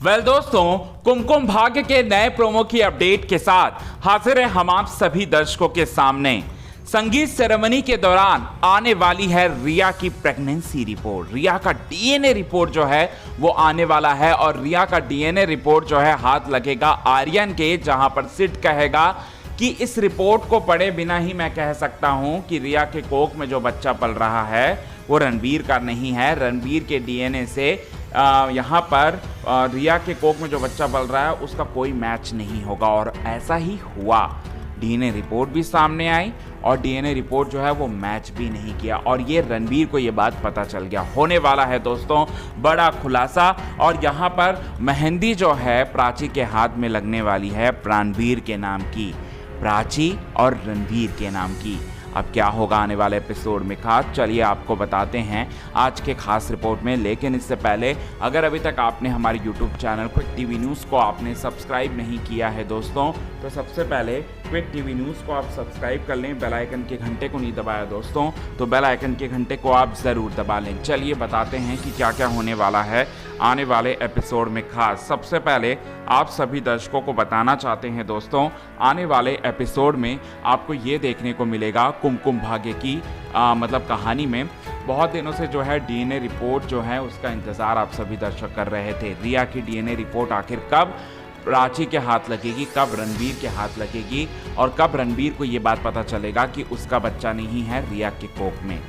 दोस्तों, कुमकुम भाग्य के नए प्रोमो की अपडेट के साथ हाजिर है हम आप सभी दर्शकों के सामने। संगीत सेरेमनी के दौरान आने वाली है रिया की प्रेगनेंसी रिपोर्ट। रिया का डीएनए रिपोर्ट जो है वो आने वाला है और रिया का डीएनए रिपोर्ट जो है हाथ लगेगा आर्यन के, जहां पर सिड कहेगा कि इस रिपोर्ट को पढ़े बिना ही मैं कह सकता हूं कि रिया के कोख में जो बच्चा पल रहा है वो रणबीर का नहीं है। रणबीर के डीएनए से यहाँ पर रिया के कोख में जो बच्चा पल रहा है उसका कोई मैच नहीं होगा, और ऐसा ही हुआ। डीएनए रिपोर्ट भी सामने आई और डीएनए रिपोर्ट जो है वो मैच भी नहीं किया, और ये रणबीर को ये बात पता चल गया। होने वाला है दोस्तों बड़ा खुलासा, और यहाँ पर मेहंदी जो है प्राची के हाथ में लगने वाली है प्राणवीर के नाम की, प्राची और रणबीर के नाम की। अब क्या होगा आने वाले एपिसोड में खास, चलिए आपको बताते हैं आज के खास रिपोर्ट में। लेकिन इससे पहले अगर अभी तक आपने हमारे YouTube channel quick TV news को आपने सब्सक्राइब नहीं किया है दोस्तों, तो सबसे पहले क्विक टीवी न्यूज़ को आप सब्सक्राइब कर लें। बेल आइकन के घंटे को नहीं दबाया दोस्तों, तो बेल आइकन के घंटे को आप ज़रूर दबा लें। चलिए बताते हैं कि क्या क्या होने वाला है आने वाले एपिसोड में खास। सबसे पहले आप सभी दर्शकों को बताना चाहते हैं दोस्तों, आने वाले एपिसोड में आपको ये देखने को मिलेगा कुमकुम भाग्य की मतलब कहानी में बहुत दिनों से जो है डीएनए रिपोर्ट जो है उसका इंतज़ार आप सभी दर्शक कर रहे थे। रिया की डीएनए रिपोर्ट आखिर कब प्राची के हाथ लगेगी, कब रणबीर के हाथ लगेगी, और कब रणबीर को ये बात पता चलेगा कि उसका बच्चा नहीं है रिया के कोख में।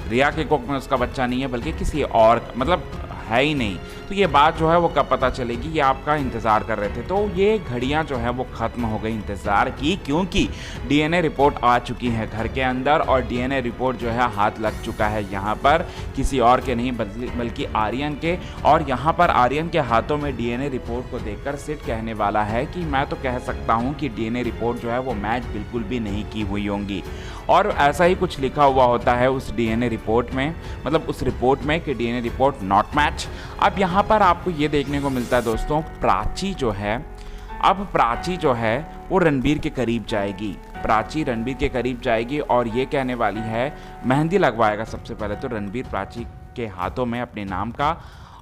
रिया के कोख में उसका बच्चा नहीं है बल्कि किसी और मतलब है ही नहीं। तो ये बात जो है वो कब पता चलेगी, ये आपका इंतज़ार कर रहे थे। तो ये घड़ियां जो है वो ख़त्म हो गई इंतज़ार की, क्योंकि डीएनए रिपोर्ट आ चुकी है घर के अंदर, और डीएनए रिपोर्ट जो है हाथ लग चुका है यहाँ पर किसी और के नहीं बल्कि आर्यन के। और यहाँ पर आर्यन के हाथों में डीएनए रिपोर्ट को देखकर सिड कहने वाला है कि मैं तो कह सकता हूँ कि डीएनए रिपोर्ट जो है वो मैच बिल्कुल भी नहीं की हुई होंगी, और ऐसा ही कुछ लिखा हुआ होता है उस डीएनए रिपोर्ट में, मतलब उस रिपोर्ट में कि डीएनए रिपोर्ट नॉट मैच। अब यहाँ पर आपको ये देखने को मिलता है दोस्तों, प्राची जो है, अब प्राची जो है वो रणबीर के करीब जाएगी। प्राची रणबीर के करीब जाएगी और ये कहने वाली है, मेहंदी लगवाएगा सबसे पहले तो रणबीर प्राची के हाथों में अपने नाम का,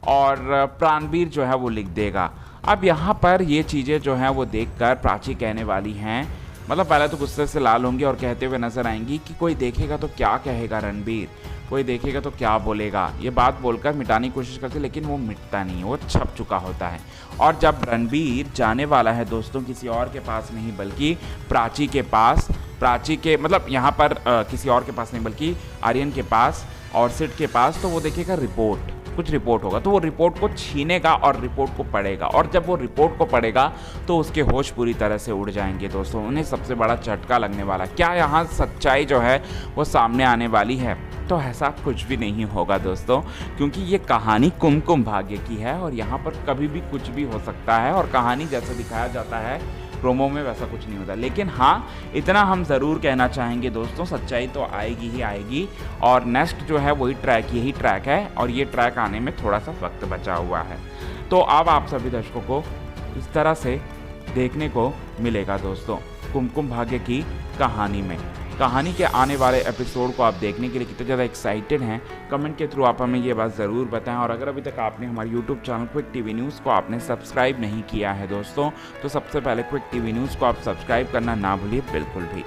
और प्राणवीर जो है वो लिख देगा। अब यहाँ पर ये चीज़ें जो हैं वो देखकर प्राची कहने वाली हैं, मतलब पहले तो गुस्से से लाल होंगी और कहते हुए नजर आएंगी कि कोई देखेगा तो क्या कहेगा रणबीर, कोई देखेगा तो क्या बोलेगा। ये बात बोलकर मिटाने की कोशिश करती, लेकिन वो मिटता नहीं, वो छप चुका होता है। और जब रणबीर जाने वाला है दोस्तों किसी और के पास नहीं बल्कि प्राची के पास, प्राची के मतलब यहाँ पर किसी और के पास नहीं बल्कि आर्यन के पास और सिड के पास, तो वो देखेगा रिपोर्ट, कुछ रिपोर्ट होगा, तो वो रिपोर्ट को छीनेगा और रिपोर्ट को पढ़ेगा। और जब वो रिपोर्ट को पढ़ेगा तो उसके होश पूरी तरह से उड़ जाएंगे दोस्तों, उन्हें सबसे बड़ा झटका लगने वाला। क्या यहाँ सच्चाई जो है वो सामने आने वाली है? तो ऐसा कुछ भी नहीं होगा दोस्तों, क्योंकि ये कहानी कुमकुम भाग्य की है और यहाँ पर कभी भी कुछ भी हो सकता है, और कहानी जैसा दिखाया जाता है प्रोमो में वैसा कुछ नहीं होता। लेकिन हाँ, इतना हम ज़रूर कहना चाहेंगे दोस्तों, सच्चाई तो आएगी ही आएगी, और नेक्स्ट जो है वही ट्रैक, यही ट्रैक है, और ये ट्रैक आने में थोड़ा सा वक्त बचा हुआ है। तो अब आप सभी दर्शकों को इस तरह से देखने को मिलेगा दोस्तों कुमकुम भाग्य की कहानी में। कहानी के आने वाले एपिसोड को आप देखने के लिए कितने ज़्यादा एक्साइटेड हैं, कमेंट के थ्रू आप हमें ये बात ज़रूर बताएं। और अगर अभी तक आपने हमारे YouTube channel quick TV news को आपने सब्सक्राइब नहीं किया है दोस्तों, तो सबसे पहले क्विक टीवी न्यूज़ को आप सब्सक्राइब करना ना भूलिए बिल्कुल भी।